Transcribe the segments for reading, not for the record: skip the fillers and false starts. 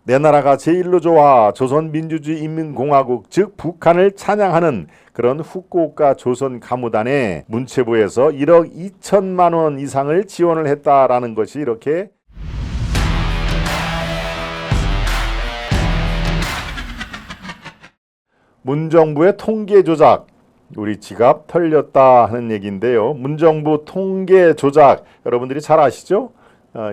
내 나라가 제일로 좋아 조선민주주의인민공화국 즉 북한을 찬양하는 그런 후쿠오카 조선 가무단에 문체부에서 1억 2천만 원 이상을 지원을 했다라는 것이 이렇게 문정부의 통계 조작, 우리 지갑 털렸다 하는 얘기인데요. 문정부 통계 조작 여러분들이 잘 아시죠?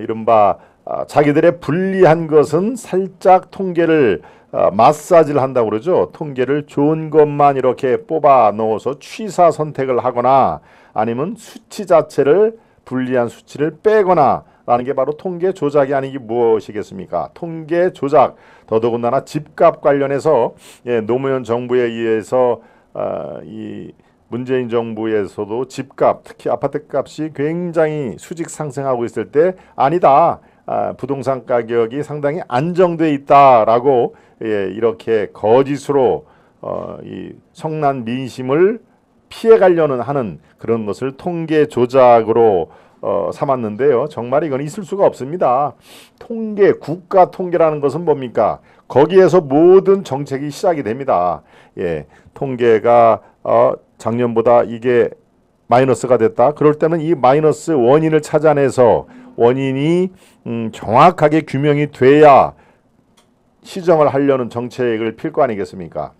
이른바 자기들의 불리한 것은 살짝 통계를 마사지를 한다고 그러죠. 통계를 좋은 것만 이렇게 뽑아 넣어서 취사 선택을 하거나 아니면 수치 자체를 불리한 수치를 빼거나 라는 게 바로 통계 조작이 아니기 무엇이겠습니까? 통계 조작, 더더군다나 집값 관련해서 노무현 정부에 의해서 이 문재인 정부에서도 집값, 특히 아파트 값이 굉장히 수직 상승하고 있을 때 아니다. 부동산 가격이 상당히 안정돼 있다라고 이렇게 거짓으로 이 성난 민심을 피해가려는 하는 그런 것을 통계 조작으로 삼았는데요. 정말 이건 있을 수가 없습니다. 통계, 국가 통계라는 것은 뭡니까? 거기에서 모든 정책이 시작이 됩니다. 통계가 작년보다 이게 마이너스가 됐다. 그럴 때는 이 마이너스 원인을 찾아내서 원인이 정확하게 규명이 돼야 시정을 하려는 정책을 필 거 아니겠습니까?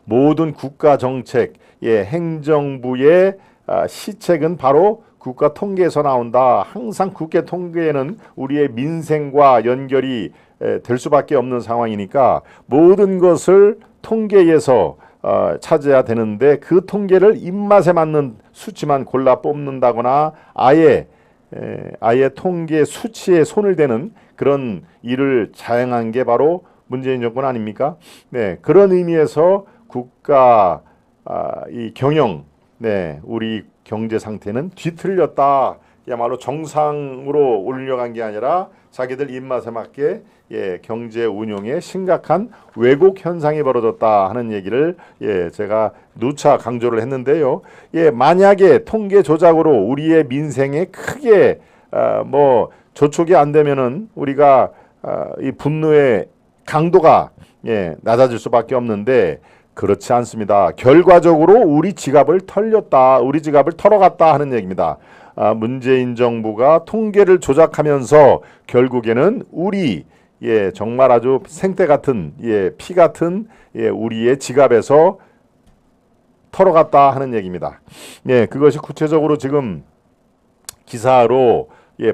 모든 국가 정책, 행정부의 시책은 바로 국가 통계에서 나온다. 항상 국가 통계에는 우리의 민생과 연결이 될 수밖에 없는 상황이니까 모든 것을 통계에서 찾아야 되는데 그 통계를 입맛에 맞는 수치만 골라 뽑는다거나 아예 통계 수치에 손을 대는 그런 일을 자행한 게 바로 문재인 정권 아닙니까? 네, 그런 의미에서 국가 이 경영, 우리 경제 상태는 뒤틀렸다. 야말로 정상으로 올려간 게 아니라 자기들 입맛에 맞게 경제 운용에 심각한 왜곡 현상이 벌어졌다 하는 얘기를 제가 누차 강조를 했는데요. 만약에 통계 조작으로 우리의 민생에 크게 저촉이 안 되면은 우리가 이 분노의 강도가 낮아질 수밖에 없는데 그렇지 않습니다. 결과적으로 우리 지갑을 털렸다, 우리 지갑을 털어갔다 하는 얘기입니다. 문재인 정부가 통계를 조작하면서 결국에는 우리 정말 아주 생태 같은 피 같은 우리의 지갑에서 털어갔다 하는 얘기입니다. 그것이 구체적으로 지금 기사로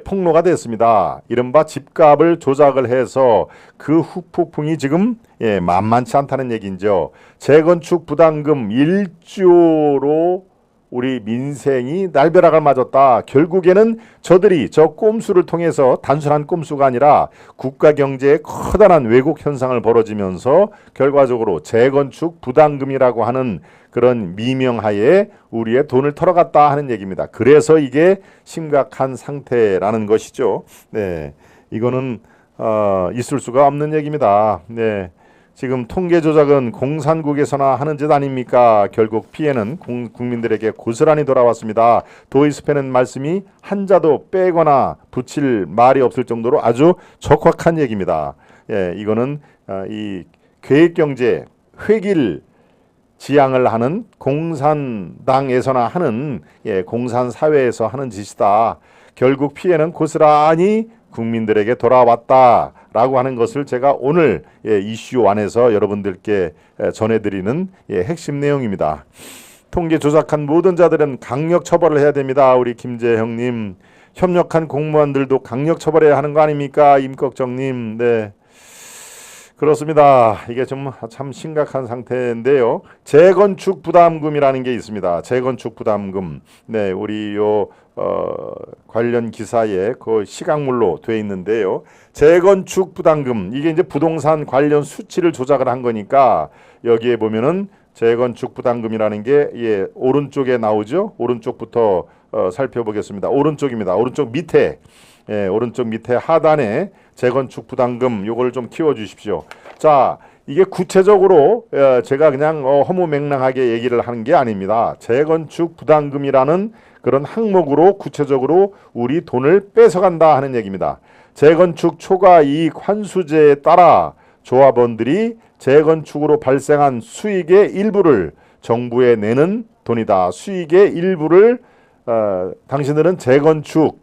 폭로가 됐습니다. 이른바 집값을 조작을 해서 그 후폭풍이 지금 만만치 않다는 얘기죠. 재건축 부담금 1조로 우리 민생이 날벼락을 맞았다. 결국에는 저들이 저 꼼수를 통해서 단순한 꼼수가 아니라 국가 경제에 커다란 왜곡 현상을 벌어지면서 결과적으로 재건축 부담금이라고 하는 그런 미명하에 우리의 돈을 털어갔다 하는 얘기입니다. 그래서 이게 심각한 상태라는 것이죠. 이거는 있을 수가 없는 얘기입니다. 지금 통계 조작은 공산국에서나 하는 짓 아닙니까? 결국 피해는 국민들에게 고스란히 돌아왔습니다. 도이스페는 말씀이 한자도 빼거나 붙일 말이 없을 정도로 아주 적확한 얘기입니다. 이거는 이 계획경제 획일 지향을 하는 공산당에서나 하는 공산사회에서 하는 짓이다. 결국 피해는 고스란히 국민들에게 돌아왔다라고 하는 것을 제가 오늘 이슈 안에서 여러분들께 전해드리는 핵심 내용입니다. 통계 조작한 모든 자들은 강력 처벌을 해야 됩니다. 우리 김재형님, 협력한 공무원들도 강력 처벌해야 하는 거 아닙니까? 임꺽정님. 그렇습니다. 이게 좀 참 심각한 상태인데요. 재건축 부담금이라는 게 있습니다. 재건축 부담금. 우리 관련 기사에 그 시각물로 돼 있는데요. 재건축 부담금, 이게 이제 부동산 관련 수치를 조작을 한 거니까 여기에 보면은 재건축 부담금이라는 게 오른쪽에 나오죠. 오른쪽부터 살펴보겠습니다. 오른쪽입니다. 오른쪽 밑에 오른쪽 밑에 하단에 재건축 부담금 요걸 좀 키워 주십시오. 자, 이게 구체적으로 제가 그냥 허무맹랑하게 얘기를 하는 게 아닙니다. 재건축 부담금이라는 그런 항목으로 구체적으로 우리 돈을 뺏어간다 하는 얘기입니다. 재건축 초과 이익 환수제에 따라 조합원들이 재건축으로 발생한 수익의 일부를 정부에 내는 돈이다. 수익의 일부를 당신들은 재건축으로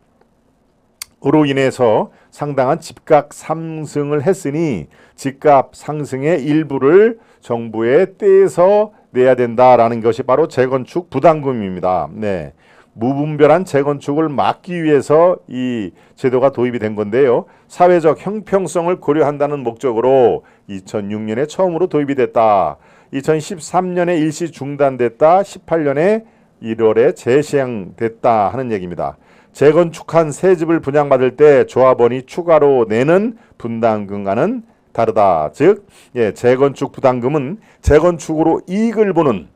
인해서 상당한 집값 상승을 했으니 집값 상승의 일부를 정부에 떼서 내야 된다라는 것이 바로 재건축 부담금입니다. 네. 무분별한 재건축을 막기 위해서 이 제도가 도입이 된 건데요. 사회적 형평성을 고려한다는 목적으로 2006년에 처음으로 도입이 됐다. 2013년에 일시 중단됐다. 18년에 1월에 재시행됐다 하는 얘기입니다. 재건축한 새 집을 분양받을 때 조합원이 추가로 내는 분담금과는 다르다. 즉, 재건축 부담금은 재건축으로 이익을 보는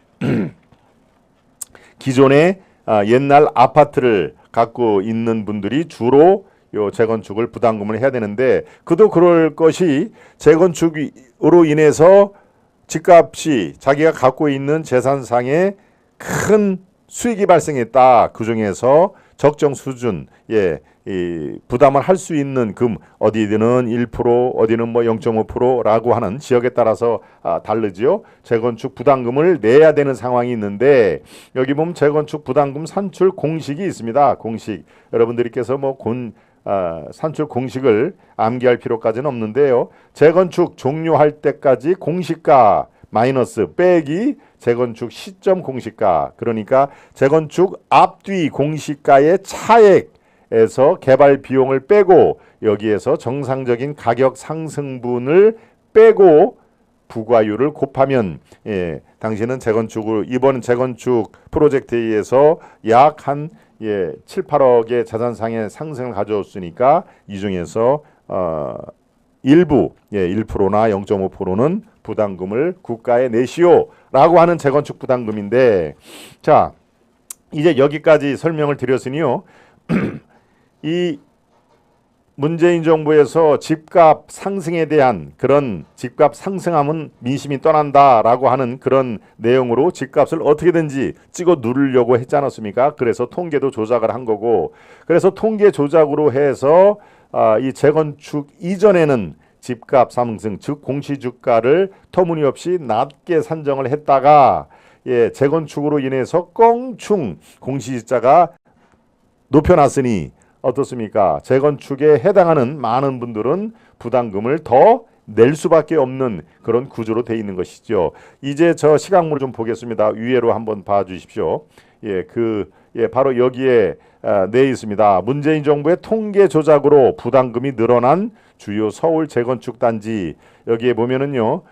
기존의 옛날 아파트를 갖고 있는 분들이 주로 요 재건축을 부담금을 해야 되는데, 그도 그럴 것이 재건축으로 인해서 집값이 자기가 갖고 있는 재산상에 큰 수익이 발생했다. 그 중에서 적정 수준, 이 부담을 할 수 있는 금, 어디는 1%, 어디는 뭐 0.5%라고 하는 지역에 따라서 다르지요. 재건축 부담금을 내야 되는 상황이 있는데, 여기 보면 재건축 부담금 산출 공식이 있습니다. 공식. 여러분들께서 뭐 산출 공식을 암기할 필요까지는 없는데요. 재건축 종료할 때까지 공시가 마이너스 빼기 재건축 시점 공시가, 그러니까 재건축 앞뒤 공시가의 차액에서 개발 비용을 빼고 여기에서 정상적인 가격 상승분을 빼고 부과율을 곱하면 당신은 재건축을 이번 재건축 프로젝트에 의해서 약 한 7, 8억의 자산상의 상승을 가져왔으니까 이 중에서 일부 1%나 0.5%는 부담금을 국가에 내시오라고 하는 재건축 부담금인데, 자, 이제 여기까지 설명을 드렸으니요. 이 문재인 정부에서 집값 상승에 대한 그런 집값 상승하면 민심이 떠난다라고 하는 그런 내용으로 집값을 어떻게든지 찍어 누르려고 했지 않았습니까? 그래서 통계도 조작을 한 거고, 그래서 통계 조작으로 해서 이 재건축 이전에는 집값 상승, 즉 공시주가를 터무니없이 낮게 산정을 했다가 재건축으로 인해서 껑충 공시지가가 높여놨으니 어떻습니까? 재건축에 해당하는 많은 분들은 부담금을 더 낼 수밖에 없는 그런 구조로 돼 있는 것이죠. 이제 저 시각물을 좀 보겠습니다. 위에로 한번 봐주십시오. 바로 여기에 내 있습니다. 문재인 정부의 통계 조작으로 부담금이 늘어난 주요 서울 재건축 단지. 여기에 보면은요,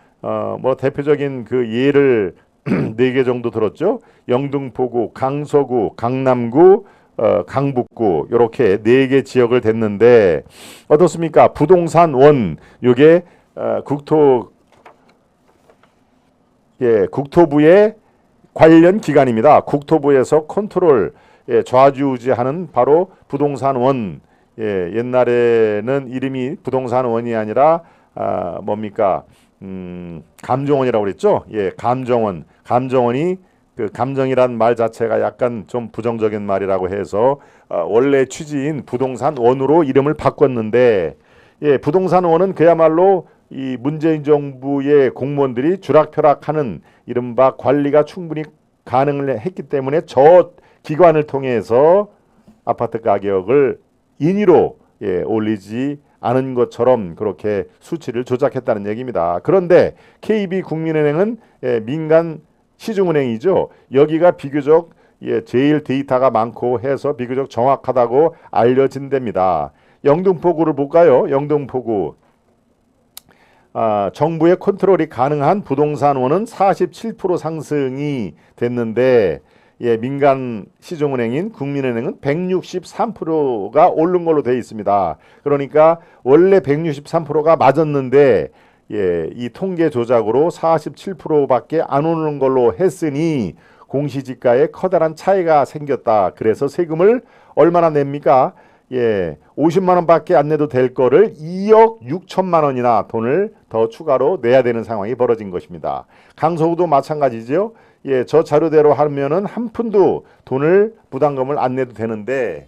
뭐 대표적인 그 예를 4개 정도 들었죠. 영등포구, 강서구, 강남구, 강북구, 이렇게 4개 지역을 댔는데 어떻습니까? 부동산 원, 요게 국토부의 관련 기관입니다. 국토부에서 컨트롤, 좌지우지하는 바로 부동산 원. 옛날에는 이름이 부동산 원이 아니라 뭡니까? 감정원이라고 그랬죠. 감정원이 그 감정이란 말 자체가 약간 좀 부정적인 말이라고 해서 원래 취지인 부동산 원으로 이름을 바꿨는데, 부동산 원은 그야말로 이 문재인 정부의 공무원들이 주락펴락하는 이른바 관리가 충분히 가능을 했기 때문에 저 기관을 통해서 아파트 가격을 인위로 올리지 않은 것처럼 그렇게 수치를 조작했다는 얘기입니다. 그런데 KB국민은행은 민간 시중은행이죠. 여기가 비교적 제일 데이터가 많고 해서 비교적 정확하다고 알려진 데입니다. 영등포구를 볼까요? 영등포구. 정부의 컨트롤이 가능한 부동산원은 47% 상승이 됐는데, 민간 시중은행인 국민은행은 163%가 오른 걸로 되어 있습니다. 그러니까 원래 163%가 맞았는데 이 통계 조작으로 47%밖에 안 오르는 걸로 했으니 공시지가에 커다란 차이가 생겼다. 그래서 세금을 얼마나 냅니까? 50만 원밖에 안 내도 될 거를 2억 6천만 원이나 돈을 더 추가로 내야 되는 상황이 벌어진 것입니다. 강서구도 마찬가지죠. 저 자료대로 하면은 한 푼도 돈을 부담금을 안 내도 되는데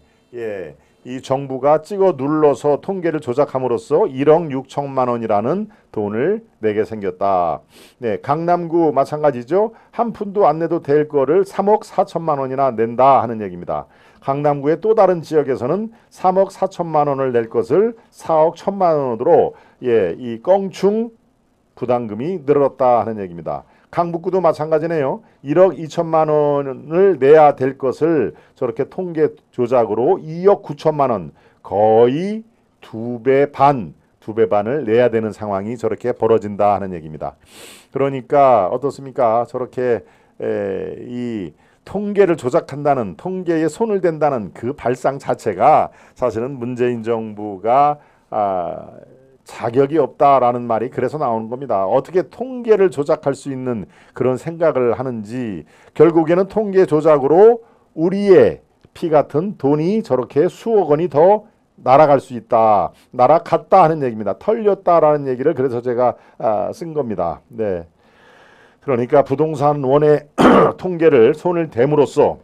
이 정부가 찍어 눌러서 통계를 조작함으로써 1억 6천만 원이라는 돈을 내게 생겼다. 네, 강남구 마찬가지죠. 한 푼도 안 내도 될 거를 3억 4천만 원이나 낸다 하는 얘기입니다. 강남구의 또 다른 지역에서는 3억 4천만 원을 낼 것을 4억 1천만 원으로 이 껑충 부담금이 늘었다 하는 얘기입니다. 강북구도 마찬가지네요. 1억 2천만 원을 내야 될 것을 저렇게 통계 조작으로 2억 9천만 원, 거의 두 배 반을 내야 되는 상황이 저렇게 벌어진다 하는 얘기입니다. 그러니까 어떻습니까? 저렇게 이 통계를 조작한다는, 통계에 손을 댄다는 그 발상 자체가 사실은 문재인 정부가 자격이 없다라는 말이 그래서 나오는 겁니다. 어떻게 통계를 조작할 수 있는 그런 생각을 하는지, 결국에는 통계 조작으로 우리의 피 같은 돈이 저렇게 수억 원이 더 날아갈 수 있다, 날아갔다 하는 얘기입니다. 털렸다라는 얘기를 그래서 제가 쓴 겁니다. 네. 그러니까 부동산 원의 통계를 손을 댐으로써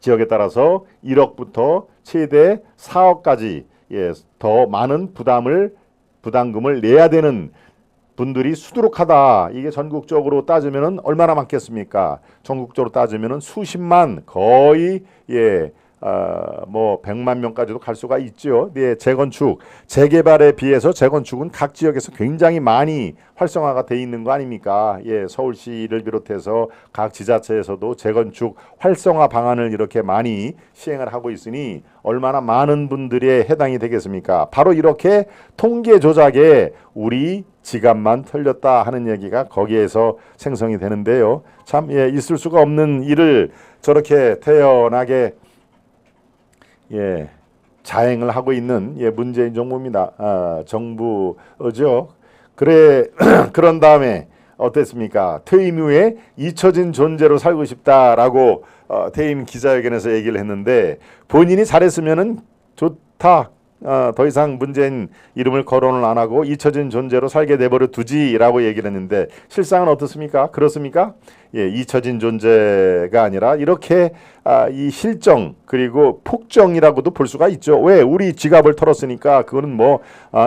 지역에 따라서 1억부터 최대 4억까지 더 많은 부담금을 내야 되는 분들이 수두룩하다. 이게 전국적으로 따지면은 얼마나 많겠습니까? 전국적으로 따지면은 수십만, 거의 뭐 100만 명까지도 갈 수가 있죠. 네, 재건축, 재개발에 비해서 재건축은 각 지역에서 굉장히 많이 활성화가 돼 있는 거 아닙니까? 서울시를 비롯해서 각 지자체에서도 재건축 활성화 방안을 이렇게 많이 시행을 하고 있으니 얼마나 많은 분들에 해당이 되겠습니까? 바로 이렇게 통계 조작에 우리 지갑만 털렸다 하는 얘기가 거기에서 생성이 되는데요. 참 있을 수가 없는 일을 저렇게 태연하게 자행을 하고 있는 문재인 정부입니다. 정부죠. 그런 다음에 어땠습니까? 퇴임 후에 잊혀진 존재로 살고 싶다라고 퇴임 기자회견에서 얘기를 했는데, 본인이 잘했으면은 좋다. 더 이상 문재인 이름을 거론을 안 하고 잊혀진 존재로 살게 내버려 두지라고 얘기를 했는데, 실상은 어떻습니까? 그렇습니까? 잊혀진 존재가 아니라 이렇게 이 실정, 그리고 폭정이라고도 볼 수가 있죠. 왜? 우리 지갑을 털었으니까 그거는 뭐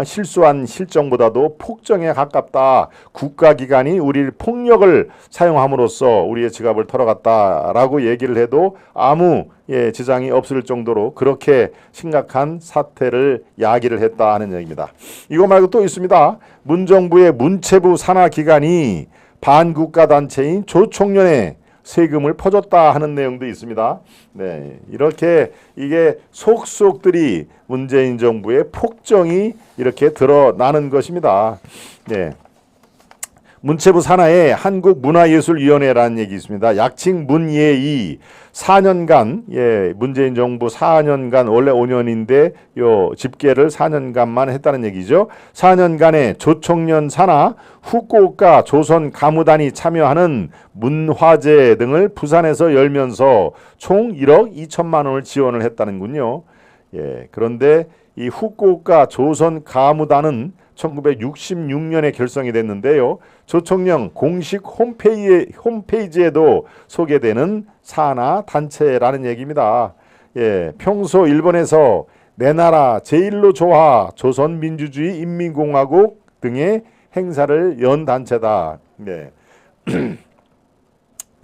실수한 실정보다도 폭정에 가깝다. 국가기관이 우리 폭력을 사용함으로써 우리의 지갑을 털어갔다라고 얘기를 해도 아무 지장이 없을 정도로 그렇게 심각한 사태를 야기를 했다 하는 얘기입니다. 이거 말고 또 있습니다. 문정부의 문체부 산하기관이 반국가 단체인 조총련에 세금을 퍼줬다 하는 내용도 있습니다. 네, 이렇게 이게 속속들이 문재인 정부의 폭정이 이렇게 드러나는 것입니다. 네. 문체부 산하에 한국문화예술위원회라는 얘기 있습니다. 약칭 문예위. 4년간 문재인 정부 4년간, 원래 5년인데 요 집계를 4년간만 했다는 얘기죠. 4년간의 조총련 산하 후쿠오카 조선 가무단이 참여하는 문화제 등을 부산에서 열면서 총 1억 2천만 원을 지원을 했다는군요. 그런데 이 후쿠오카 조선 가무단은 1966년에 결성이 됐는데요. 조총련 공식 홈페이지에도 소개되는 산하 단체라는 얘기입니다. 평소 일본에서 내 나라 제일로 좋아 조선민주주의 인민공화국 등의 행사를 연 단체다.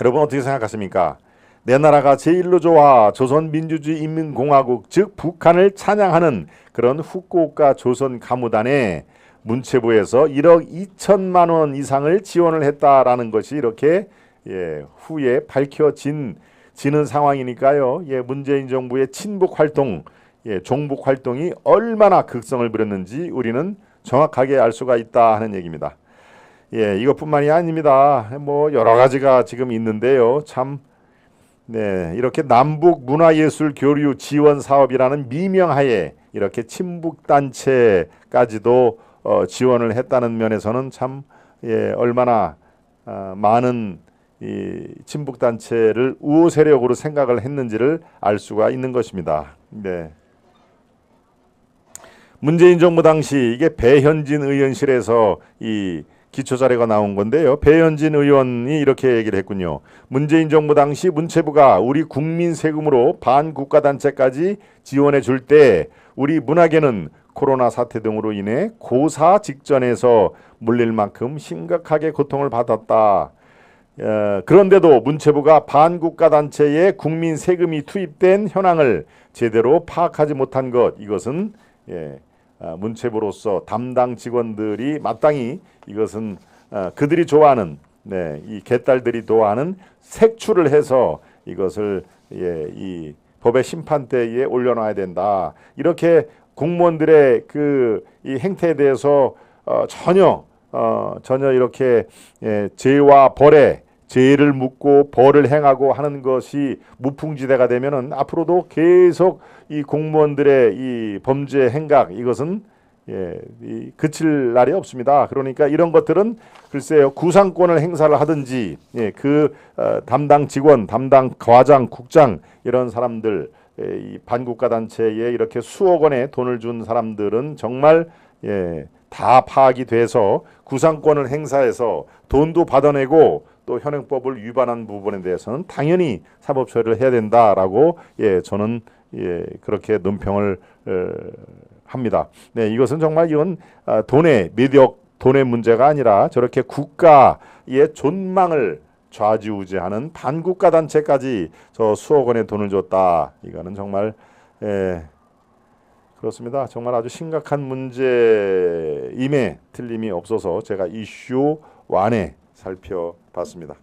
여러분 어떻게 생각하십니까? 내 나라가 제일로 좋아 조선민주주의 인민공화국, 즉 북한을 찬양하는 그런 후쿠오카 조선 가무단에 문체부에서 1억 2천만 원 이상을 지원을 했다라는 것이 이렇게 후에 밝혀지는 상황이니까요. 문재인 정부의 친북 활동, 종북 활동이 얼마나 극성을 부렸는지 우리는 정확하게 알 수가 있다 하는 얘기입니다. 이것뿐만이 아닙니다. 뭐 여러 가지가 지금 있는데요. 참 이렇게 남북 문화예술 교류 지원 사업이라는 미명하에 이렇게 친북 단체까지도 지원을 했다는 면에서는 참 얼마나 많은 이 친북 단체를 우호 세력으로 생각을 했는지를 알 수가 있는 것입니다. 문재인 정부 당시 이게 배현진 의원실에서 이 기초 자료가 나온 건데요. 배현진 의원이 이렇게 얘기를 했군요. 문재인 정부 당시 문체부가 우리 국민 세금으로 반국가단체까지 지원해 줄 때 우리 문화계는 코로나 사태 등으로 인해 고사 직전에서 물릴 만큼 심각하게 고통을 받았다. 그런데도 문체부가 반국가단체에 국민 세금이 투입된 현황을 제대로 파악하지 못한 것, 이것은 문체부로서 담당 직원들이 마땅히 이것은 그들이 좋아하는 이 개딸들이 좋아하는 색출을 해서 이것을 이 법의 심판대에 올려놔야 된다. 이렇게 공무원들의 이 행태에 대해서 전혀 이렇게 죄와 벌에 죄를 묻고 벌을 행하고 하는 것이 무풍지대가 되면은 앞으로도 계속 이 공무원들의 이 범죄 행각 이것은 그칠 날이 없습니다. 그러니까 이런 것들은 글쎄요, 구상권을 행사를 하든지 담당 직원, 담당 과장, 국장 이런 사람들, 이 반국가 단체에 이렇게 수억 원의 돈을 준 사람들은 정말 다 파악이 돼서 구상권을 행사해서 돈도 받아내고 또 현행법을 위반한 부분에 대해서는 당연히 사법 처리를 해야 된다라고 저는 그렇게 논평을 합니다. 네, 이것은 정말 이건 돈의 문제가 아니라 저렇게 국가의 존망을 좌지우지하는 반국가 단체까지 저 수억 원의 돈을 줬다. 이거는 정말 그렇습니다. 정말 아주 심각한 문제임에 틀림이 없어서 제가 이슈 1에 살펴봤습니다.